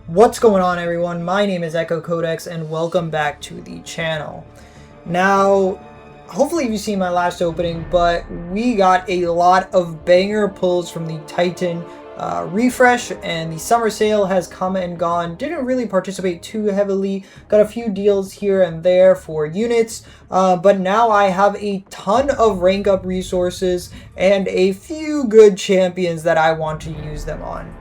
What's going on, everyone? My name is Echo Codex and welcome back to the channel. Now, hopefully you've seen my last opening, but we got a lot of banger pulls from the Titan refresh, and the summer sale has come and gone. Didn't really participate too heavily, got a few deals here and there for units, but now I have a ton of rank up resources and a few good champions that I want to use them on.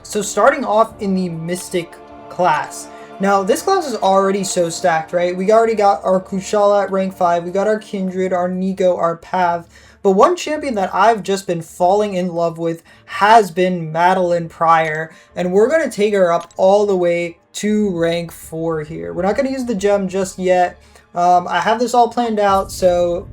So starting off in the Mystic class. Now, this class is already so stacked, right? We already got our Kushala at rank 5, we got our Kindred, our Nico, our Pav. But one champion that I've just been falling in love with has been Madeline Pryor, and we're going to take her up all the way to rank 4 here. We're not going to use the gem just yet. I have this all planned out, so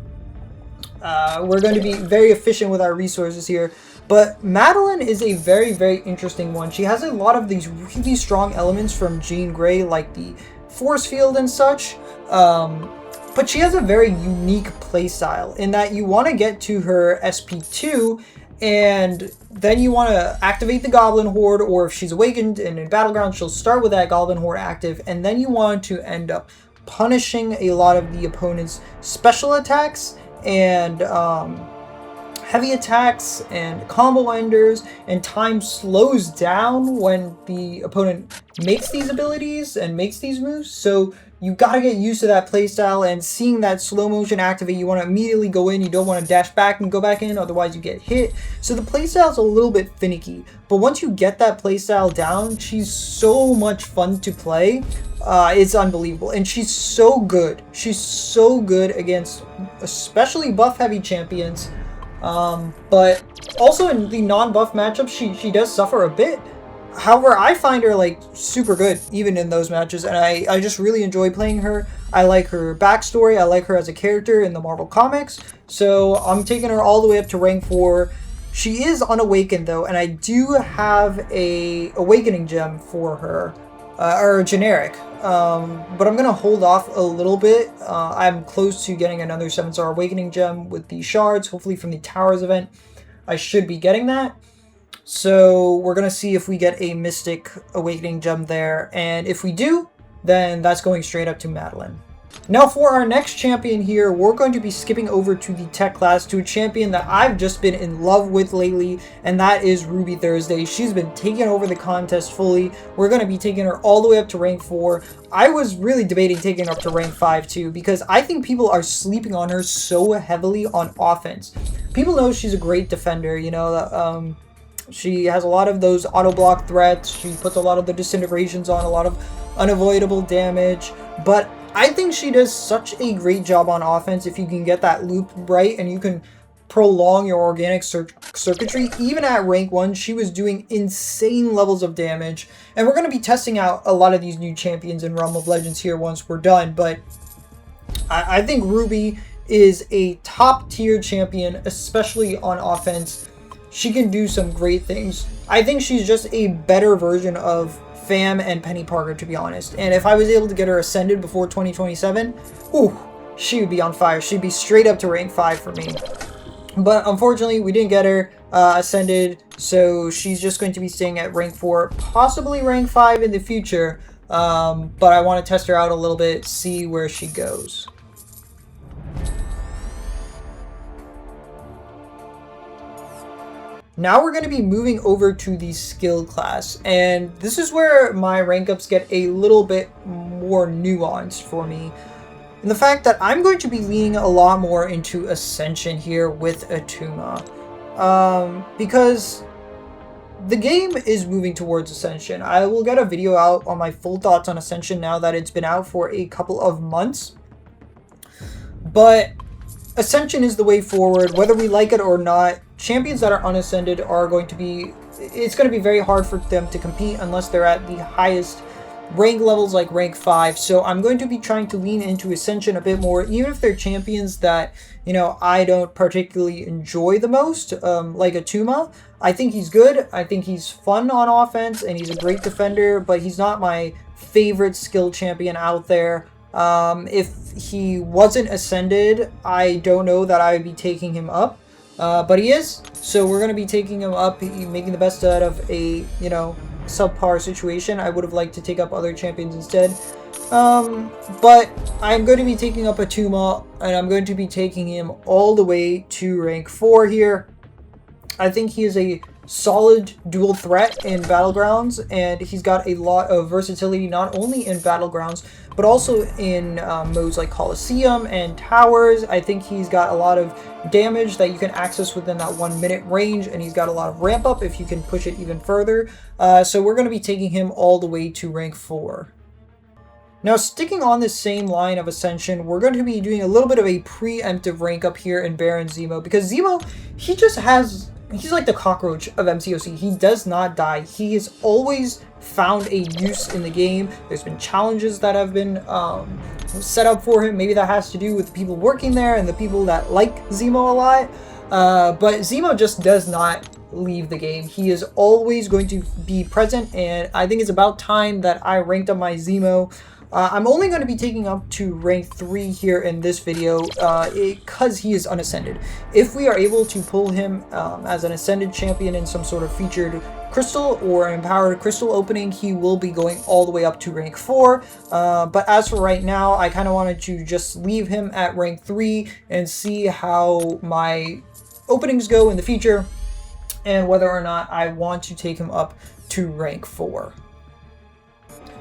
we're going to be very efficient with our resources here. But Madeline is a very, very interesting one. She has a lot of these really strong elements from Jean Grey, like the force field and such. But she has a very unique playstyle in that you want to get to her SP2 and then you want to activate the Goblin Horde, or if she's awakened and in Battleground, she'll start with that Goblin Horde active, and then you want to end up punishing a lot of the opponent's special attacks and heavy attacks and combo enders, and time slows down when the opponent makes these abilities and makes these moves. So you gotta get used to that playstyle, and seeing that slow motion activate, you want to immediately go in, you don't want to dash back and go back in, otherwise you get hit. So the playstyle is a little bit finicky, but once you get that playstyle down, she's so much fun to play. It's unbelievable, and she's so good. She's so good against especially buff heavy champions. But also in the non-buff matchups, she does suffer a bit. However, I find her like super good even in those matches, and I just really enjoy playing her. I like her backstory, I like her as a character in the Marvel Comics, so I'm taking her all the way up to rank 4. She is unawakened though, and I do have a awakening gem for her, or a generic. But I'm gonna hold off a little bit. I'm close to getting another 7-star awakening gem with the shards, hopefully from the Towers event. I should be getting that. So we're gonna see if we get a Mystic awakening gem there, and if we do, then that's going straight up to Madeline. Now for our next champion here, we're going to be skipping over to the tech class, to a champion that I've just been in love with lately, and that is Ruby Thursday. She's been taking over the contest fully. We're going to be taking her all the way up to rank 4. I was really debating taking her up to rank 5 too, because I think people are sleeping on her so heavily on offense. People know she's a great defender, you know, she has a lot of those auto block threats, she puts a lot of the disintegrations on, a lot of unavoidable damage, but I think she does such a great job on offense if you can get that loop right and you can prolong your organic circuitry. Even at rank 1, she was doing insane levels of damage. And we're going to be testing out a lot of these new champions in Realm of Legends here once we're done. But I think Ruby is a top tier champion, especially on offense. She can do some great things. I think she's just a better version of Fam and Penny Parker, to be honest. And if I was able to get her ascended before 2027, ooh, she would be on fire. She'd be straight up to rank 5 for me. But unfortunately, we didn't get her ascended, so she's just going to be staying at rank 4, possibly rank 5 in the future. But I want to test her out a little bit, see where she goes. Now we're going to be moving over to the skill class, and this is where my rank ups get a little bit more nuanced for me. And the fact that I'm going to be leaning a lot more into Ascension here with Attuma. Because the game is moving towards Ascension. I will get a video out on my full thoughts on Ascension now that it's been out for a couple of months. But Ascension is the way forward, whether we like it or not. Champions that are unascended are going to be, it's going to be very hard for them to compete unless they're at the highest rank levels like rank 5. So I'm going to be trying to lean into Ascension a bit more, even if they're champions that, you know, I don't particularly enjoy the most, like Attuma. I think he's good, I think he's fun on offense, and he's a great defender, but he's not my favorite skill champion out there. If he wasn't ascended, I don't know that I would be taking him up. But he is, so we're going to be taking him up, making the best out of a, you know, subpar situation. I would have liked to take up other champions instead. But I'm going to be taking up Atuma, and I'm going to be taking him all the way to rank 4 here. I think he is a solid dual threat in Battlegrounds, and he's got a lot of versatility not only in Battlegrounds, but also in modes like Coliseum and Towers. I think he's got a lot of damage that you can access within that 1 minute range, and he's got a lot of ramp up if you can push it even further. So we're going to be taking him all the way to rank 4. Now, sticking on this same line of Ascension, we're going to be doing a little bit of a preemptive rank up here in Baron Zemo, because Zemo, he's like the cockroach of MCOC. He does not die. He has always found a use in the game. There's been challenges that have been set up for him. Maybe that has to do with the people working there and the people that like Zemo a lot. But Zemo just does not leave the game. He is always going to be present, and I think it's about time that I ranked up my Zemo. I'm only going to be taking up to rank 3 here in this video because he is unascended. If we are able to pull him as an ascended champion in some sort of featured crystal or empowered crystal opening, he will be going all the way up to rank 4. But as for right now, I kind of wanted to just leave him at rank 3 and see how my openings go in the future and whether or not I want to take him up to rank 4.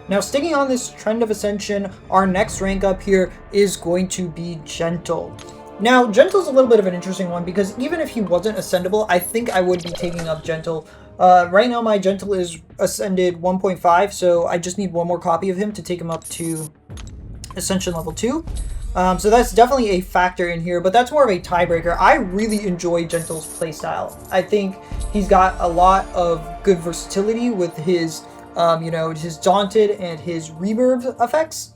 Now, sticking on this trend of Ascension, our next rank up here is going to be Gentle. Now, Gentle's a little bit of an interesting one because even if he wasn't ascendable, I think I would be taking up Gentle. Right now, my Gentle is ascended 1.5, so I just need one more copy of him to take him up to Ascension level 2. So that's definitely a factor in here, but that's more of a tiebreaker. I really enjoy Gentle's playstyle. I think he's got a lot of good versatility with his his Daunted and his Reverb effects.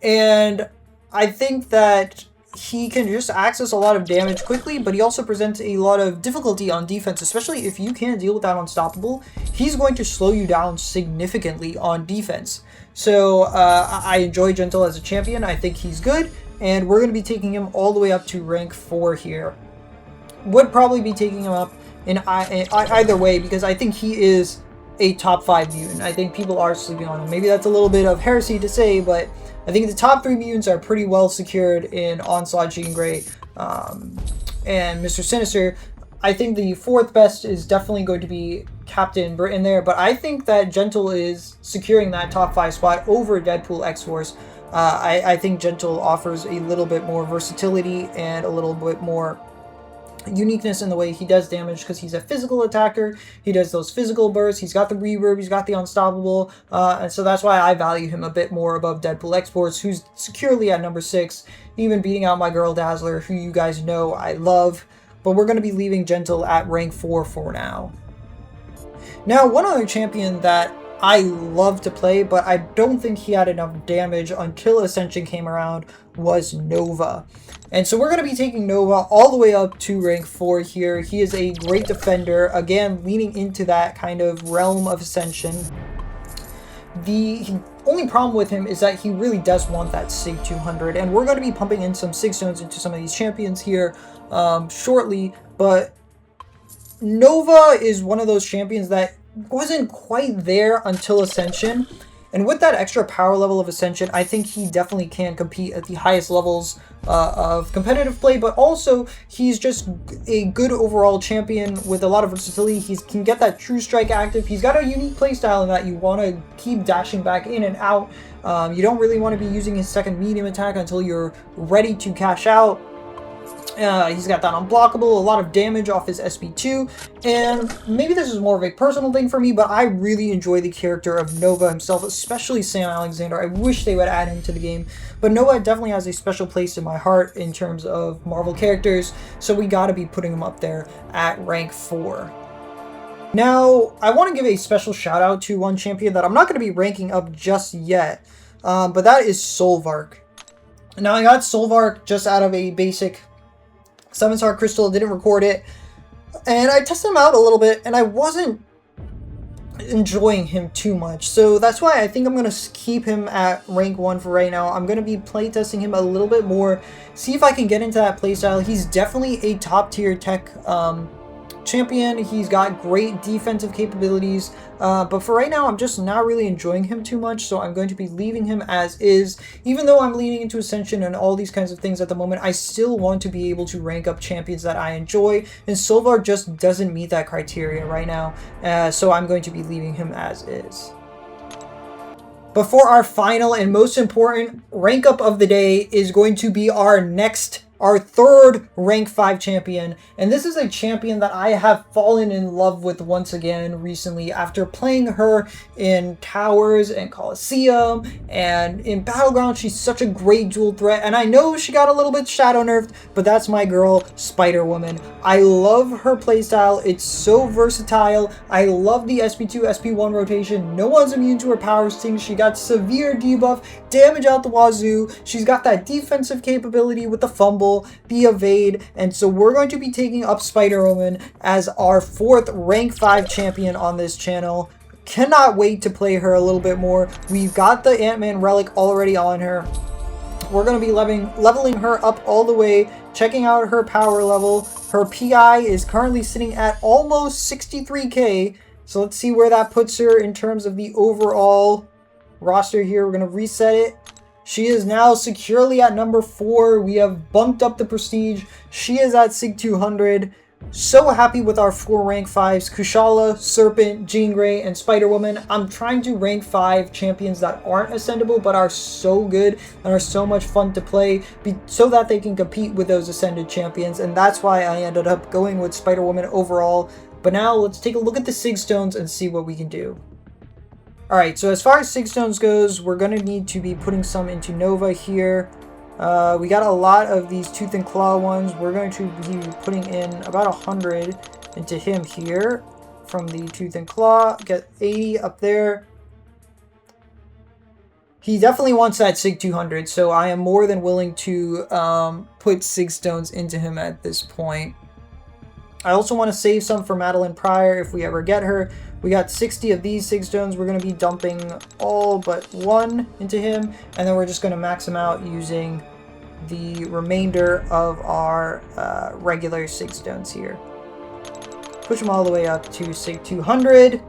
And I think that he can just access a lot of damage quickly, but he also presents a lot of difficulty on defense, especially if you can't deal with that Unstoppable. He's going to slow you down significantly on defense. So I enjoy Gentle as a champion. I think he's good, and we're going to be taking him all the way up to rank 4 here. Would probably be taking him up in either way because I think he is a top 5 mutant. I think people are sleeping on him. Maybe that's a little bit of heresy to say, but I think the top 3 mutants are pretty well secured in Onslaught, Jean Grey, and Mr. Sinister. I think the 4th best is definitely going to be Captain Britain there, but I think that Gentle is securing that top 5 spot over Deadpool X-Force. I think Gentle offers a little bit more versatility and a little bit more uniqueness in the way he does damage because he's a physical attacker. He does those physical bursts. He's got the reverb. He's got the Unstoppable. And so that's why I value him a bit more above Deadpool X-Force, who's securely at number 6, even beating out my girl Dazzler, who you guys know I love. But we're going to be leaving Gentle at rank 4 for now. Now, one other champion that I love to play, but I don't think he had enough damage until Ascension came around, was Nova. And so we're going to be taking Nova all the way up to rank 4 here. He is a great defender, again, leaning into that kind of realm of Ascension. The only problem with him is that he really does want that Sig 200, and we're going to be pumping in some Sig Stones into some of these champions here shortly, but Nova is one of those champions that wasn't quite there until Ascension, and with that extra power level of Ascension, I think he definitely can compete at the highest levels of competitive play, but also he's just a good overall champion with a lot of versatility. He can get that True Strike active. He's got a unique playstyle in that you want to keep dashing back in and out. You don't really want to be using his second medium attack until you're ready to cash out. He's got that unblockable, a lot of damage off his SP2, and maybe this is more of a personal thing for me, but I really enjoy the character of Nova himself, especially Sam Alexander. I wish they would add him to the game, but Nova definitely has a special place in my heart in terms of Marvel characters, so we gotta be putting him up there at rank 4. Now, I want to give a special shout out to one champion that I'm not going to be ranking up just yet, but that is Solvark. Now, I got Solvark just out of a basic 7-star crystal, didn't record it, and I tested him out a little bit, and I wasn't enjoying him too much, so that's why I think I'm going to keep him at rank 1 for right now. I'm going to be playtesting him a little bit more, see if I can get into that playstyle. He's definitely a top tier tech champion. He's got great defensive capabilities, but for right now, I'm just not really enjoying him too much, so I'm going to be leaving him as is. Even though I'm leaning into Ascension and all these kinds of things at the moment, I still want to be able to rank up champions that I enjoy, and Sylvar just doesn't meet that criteria right now, so I'm going to be leaving him as is. But for our final and most important rank up of the day is going to be our third rank 5 champion, and this is a champion that I have fallen in love with once again recently after playing her in Towers and Coliseum and in Battleground. She's such a great dual threat, and I know she got a little bit shadow nerfed, but that's my girl, Spider-Woman. I love her playstyle. It's so versatile. I love the SP2, SP1 rotation. No one's immune to her power stings. She got severe debuff, damage out the wazoo. She's got that defensive capability with the fumble, the evade, and so we're going to be taking up Spider-Woman as our 4th rank 5 champion on this channel. Cannot wait to play her a little bit more. We've got the Ant-Man relic already on her. We're going to be leveling her up all the way, checking out her power level. Her PI is currently sitting at almost 63k, so let's see where that puts her in terms of the overall roster here. We're going to reset it. She is now securely at number 4. We have bumped up the prestige. She is at Sig 200. So happy with our 4 rank 5s. Kushala, Serpent, Jean Grey, and Spider-Woman. I'm trying to rank 5 champions that aren't ascendable but are so good and are so much fun to play so that they can compete with those ascended champions. And that's why I ended up going with Spider-Woman overall. But now let's take a look at the Sig Stones and see what we can do. Alright, so as far as Sig Stones goes, we're going to need to be putting some into Nova here. We got a lot of these Tooth and Claw ones. We're going to be putting in about 100 into him here from the Tooth and Claw. Get 80 up there. He definitely wants that Sig 200, so I am more than willing to put Sig Stones into him at this point. I also want to save some for Madeline Pryor if we ever get her. We got 60 of these Sig Stones. We're going to be dumping all but 1 into him, and then we're just going to max him out using the remainder of our regular Sig Stones here. Push them all the way up to Sig 200.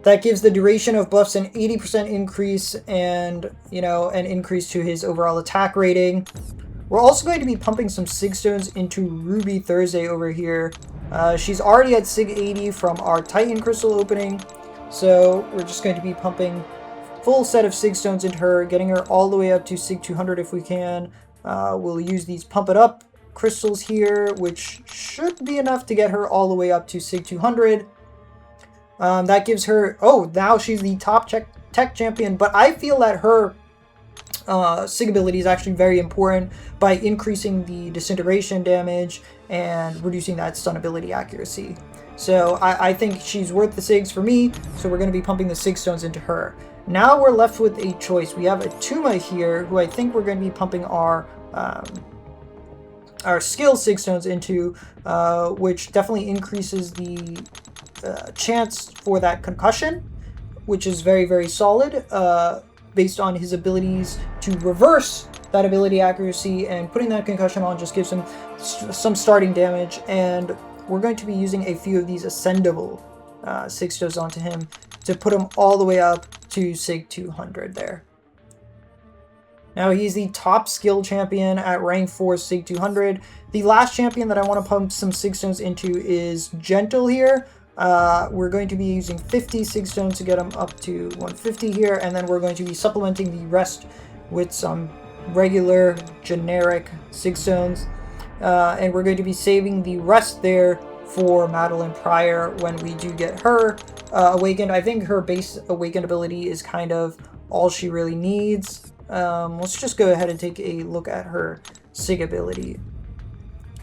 That gives the duration of buffs an 80% increase and, you know, an increase to his overall attack rating. We're also going to be pumping some Sig Stones into Ruby Thursday over here. She's already at Sig 80 from our Titan Crystal opening, so we're just going to be pumping full set of Sig Stones into her, getting her all the way up to Sig 200 if we can. We'll use these Pump It Up crystals here, which should be enough to get her all the way up to Sig 200. That gives her... Oh, now she's the top tech champion, but I feel that her Sig ability is actually very important by increasing the disintegration damage and reducing that stun ability accuracy. So I think she's worth the Sigs for me, so we're going to be pumping the Sig Stones into her. Now we're left with a choice. We have a Tuma here, who I think we're going to be pumping our skill Sig Stones into, which definitely increases the chance for that concussion, which is very, very solid. Based on his abilities to reverse that ability accuracy, and putting that concussion on just gives him some starting damage. And we're going to be using a few of these ascendable Sig Stones onto him to put him all the way up to Sig 200 there. Now he's the top skill champion at rank 4 Sig 200. The last champion that I want to pump some Sig Stones into is Gentle here. We're going to be using 50 Sig Stones to get him up to 150 here, and then we're going to be supplementing the rest with some regular generic Sig Stones, and we're going to be saving the rest there for Madeline Pryor when we do get her awakened. I think her base awakened ability is kind of all she really needs. Let's just go ahead and take a look at her Sig ability,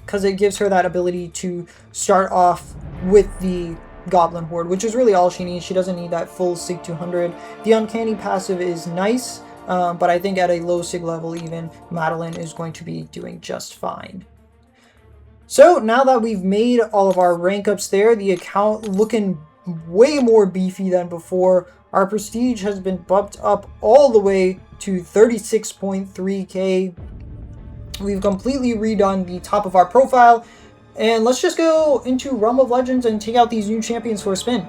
because it gives her that ability to start off with the Goblin Horde, which is really all she needs. She doesn't need that full Sig 200. The Uncanny passive is nice, but I think at a low Sig level even, Madeline is going to be doing just fine. So now that we've made all of our rank ups there, the account looking way more beefy than before. Our prestige has been bumped up all the way to 36.3k. We've completely redone the top of our profile, And let's just go into Realm of Legends and take out these new champions for a spin.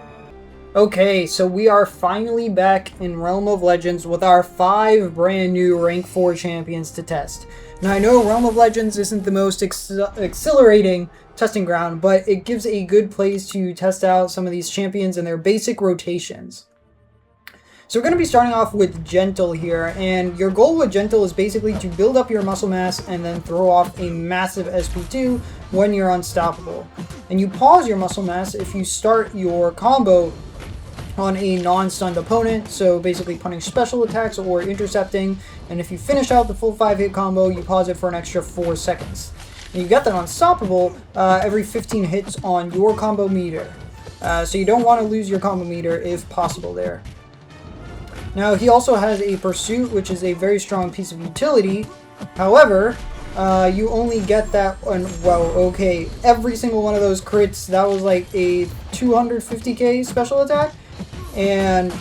Okay, so we are finally back in Realm of Legends with our 5 brand new rank 4 champions to test. Now I know Realm of Legends isn't the most exhilarating testing ground, but it gives a good place to test out some of these champions and their basic rotations. So we're going to be starting off with Gentle here, and your goal with Gentle is basically to build up your muscle mass and then throw off a massive SP2 when you're unstoppable. And you pause your muscle mass if you start your combo on a non-stunned opponent, so basically punish special attacks or intercepting, and if you finish out the full 5-hit combo, you pause it for an extra 4 seconds. And you get that unstoppable every 15 hits on your combo meter. So you don't want to lose your combo meter if possible there. Now he also has a Pursuit, which is a very strong piece of utility. However, you only get that on, well, okay, every single one of those crits, that was like a 250k special attack. And,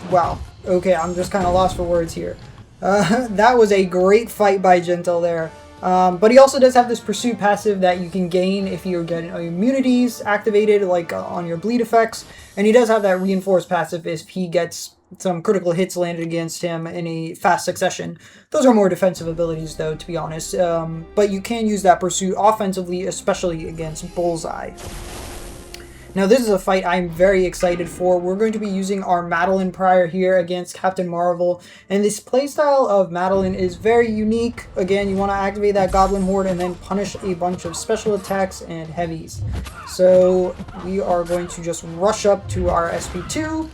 wow, okay, I'm just kind of lost for words here. That was a great fight by Gentle there. But he also does have this Pursuit passive that you can gain if you're getting immunities activated, like on your bleed effects. And he does have that Reinforced passive if he gets some critical hits landed against him in a fast succession. Those are more defensive abilities, though, to be honest. But you can use that Pursuit offensively, especially against Bullseye. Now this is a fight I'm very excited for. We're going to be using our Madeline Pryor here against Captain Marvel. And this playstyle of Madeline is very unique. Again, you want to activate that Goblin Horde and then punish a bunch of special attacks and heavies. So we are going to just rush up to our SP2.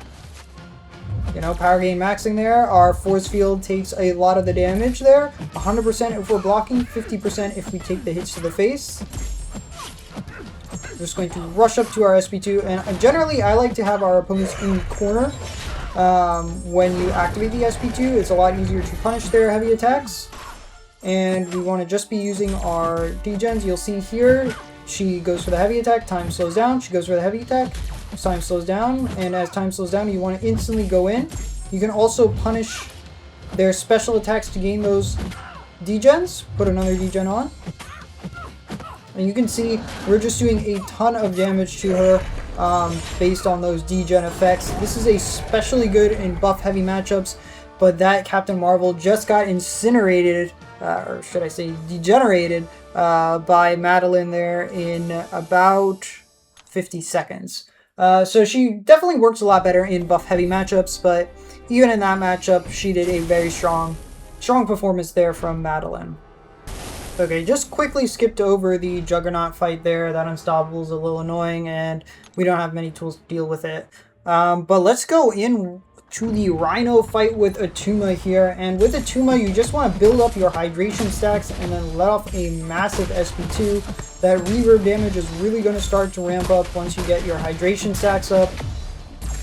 You know, power gain maxing there. Our force field takes a lot of the damage there. 100% if we're blocking, 50% if we take the hits to the face. We're just going to rush up to our SP2, and generally I like to have our opponents in corner when you activate the SP2. It's a lot easier to punish their heavy attacks, and we want to just be using our degens. You'll see here she goes for the heavy attack, time slows down, she goes for the heavy attack, time slows down, and as time slows down you want to instantly go in. You can also punish their special attacks to gain those degens. Put another degen on. And you can see we're just doing a ton of damage to her based on those degen effects. This is especially good in buff heavy matchups, but that Captain Marvel just got incinerated, or should I say degenerated, by Madeline there in about 50 seconds. So she definitely works a lot better in buff heavy matchups, but even in that matchup she did a very strong performance there from Madeline. Okay, just quickly skipped over the Juggernaut fight there. That Unstoppable is a little annoying, and we don't have many tools to deal with it. But let's go in to the Rhino fight with Attuma here. And with Attuma, you just want to build up your hydration stacks and then let off a massive SP2. That reverb damage is really going to start to ramp up once you get your hydration stacks up.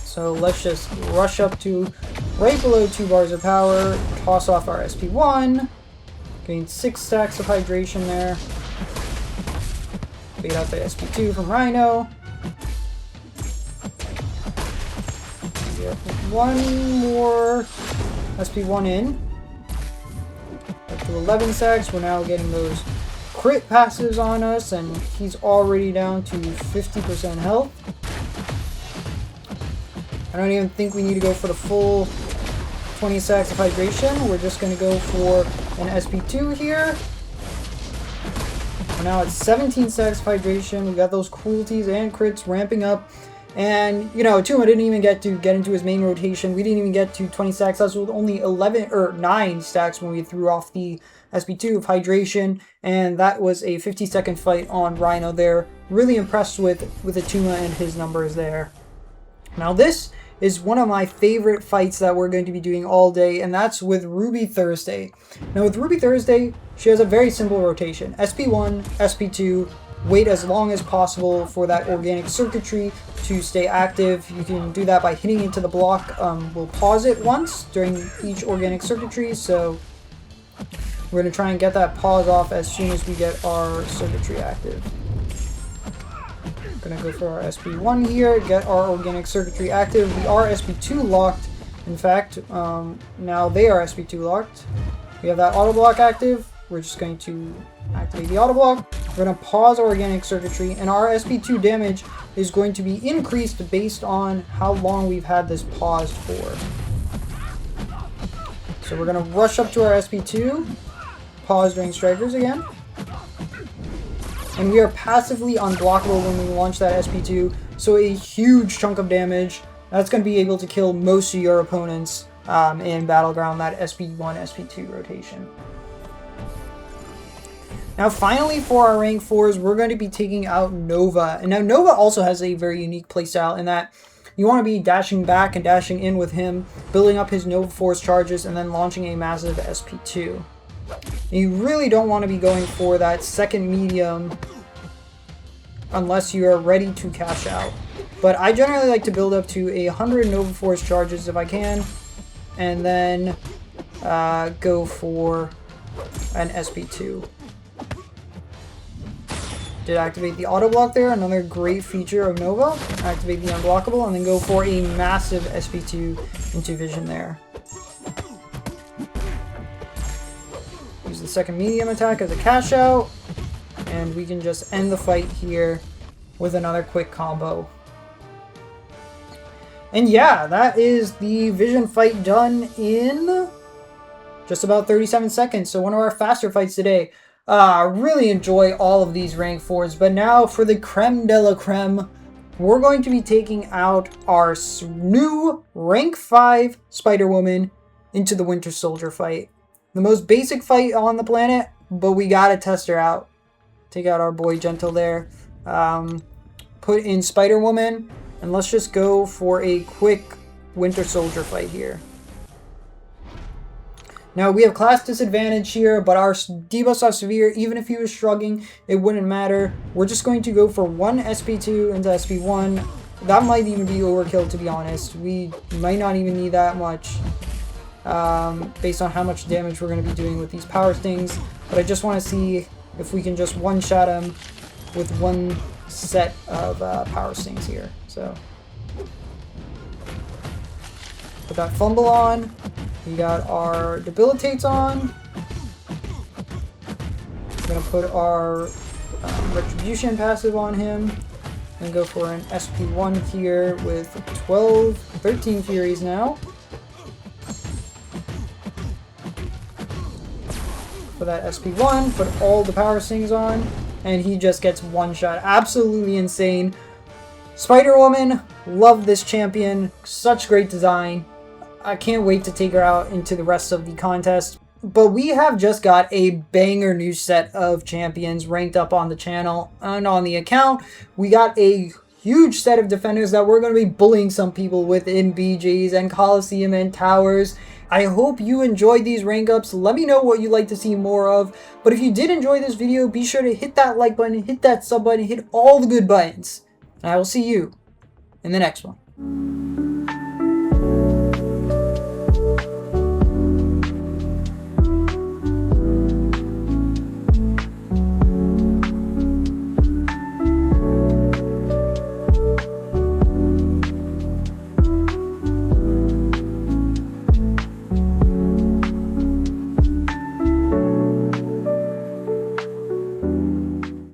So let's just rush up to right below 2 bars of power, toss off our SP1. Gain 6 stacks of hydration there. Beat out the SP2 from Rhino. Get 1 more SP1 in. Up to 11 stacks. We're now getting those crit passives on us, and he's already down to 50% health. I don't even think we need to go for the full 20 stacks of hydration. We're just going to go for an SP2 here. And now it's 17 stacks of hydration. We got those cruelties and crits ramping up. And, you know, Attuma didn't even get into his main rotation. We didn't even get to 20 stacks. That was only 9 stacks when we threw off the SP2 of hydration. And that was a 50-second fight on Rhino there. Really impressed with Attuma and his numbers there. Now this is one of my favorite fights that we're going to be doing all day, and that's with Ruby Thursday. Now with Ruby Thursday, she has a very simple rotation. SP1, SP2, wait as long as possible for that organic circuitry to stay active. You can do that by hitting into the block. We'll pause it once during each organic circuitry, so we're going to try and get that pause off as soon as we get our circuitry active. Gonna go for our SP1 here, get our organic circuitry active. We are SP2 locked. In fact, now they are SP2 locked. We have that auto block active. We're just going to activate the auto block, We're going to pause our organic circuitry, and our SP2 damage is going to be increased based on how long we've had this paused for. So we're going to rush up to our SP2, pause during strikers again. And we are passively unblockable when we launch that SP2, so a huge chunk of damage. That's going to be able to kill most of your opponents in Battleground, that SP1, SP2 rotation. Now finally for our rank 4s, we're going to be taking out Nova. And now Nova also has a very unique playstyle in that you want to be dashing back and dashing in with him, building up his Nova Force charges, and then launching a massive SP2. You really don't want to be going for that second medium unless you are ready to cash out. But I generally like to build up to 100 Nova Force charges if I can, and then go for an SP2. Did activate the auto block there, another great feature of Nova. Activate the unblockable and then go for a massive SP2 into vision there. Use the second medium attack as a cash out, and we can just end the fight here with another quick combo. And yeah, that is the vision fight done in just about 37 seconds. So one of our faster fights today. I really enjoy all of these rank 4s, but now for the creme de la creme, we're going to be taking out our new rank 5 Spider-Woman into the Winter Soldier fight. The most basic fight on the planet, but we gotta test her out. Take out our boy Gentle there. Put in Spider-Woman, and let's just go for a quick Winter Soldier fight here. Now, we have class disadvantage here, but our debuffs are severe. Even if he was shrugging, it wouldn't matter. We're just going to go for one SP2 into SP1. That might even be overkill, to be honest. We might not even need that much based on how much damage we're going to be doing with these power stings. But I just want to see if we can just one-shot him with one set of power stings here. So, put that fumble on. We got our debilitates on. We're gonna put our retribution passive on him and go for an SP1 here with 13 Furies now. For that SP1, put all the power stings on, and he just gets one shot. Absolutely insane. Spider-Woman, love this champion. Such great design. I can't wait to take her out into the rest of the contest. But we have just got a banger new set of champions ranked up on the channel and on the account. We got a huge set of defenders that we're going to be bullying some people with in BGs and Coliseum and Towers. I hope you enjoyed these rank ups. Let me know what you'd like to see more of. But if you did enjoy this video, be sure to hit that like button, hit that sub button, hit all the good buttons. And I will see you in the next one.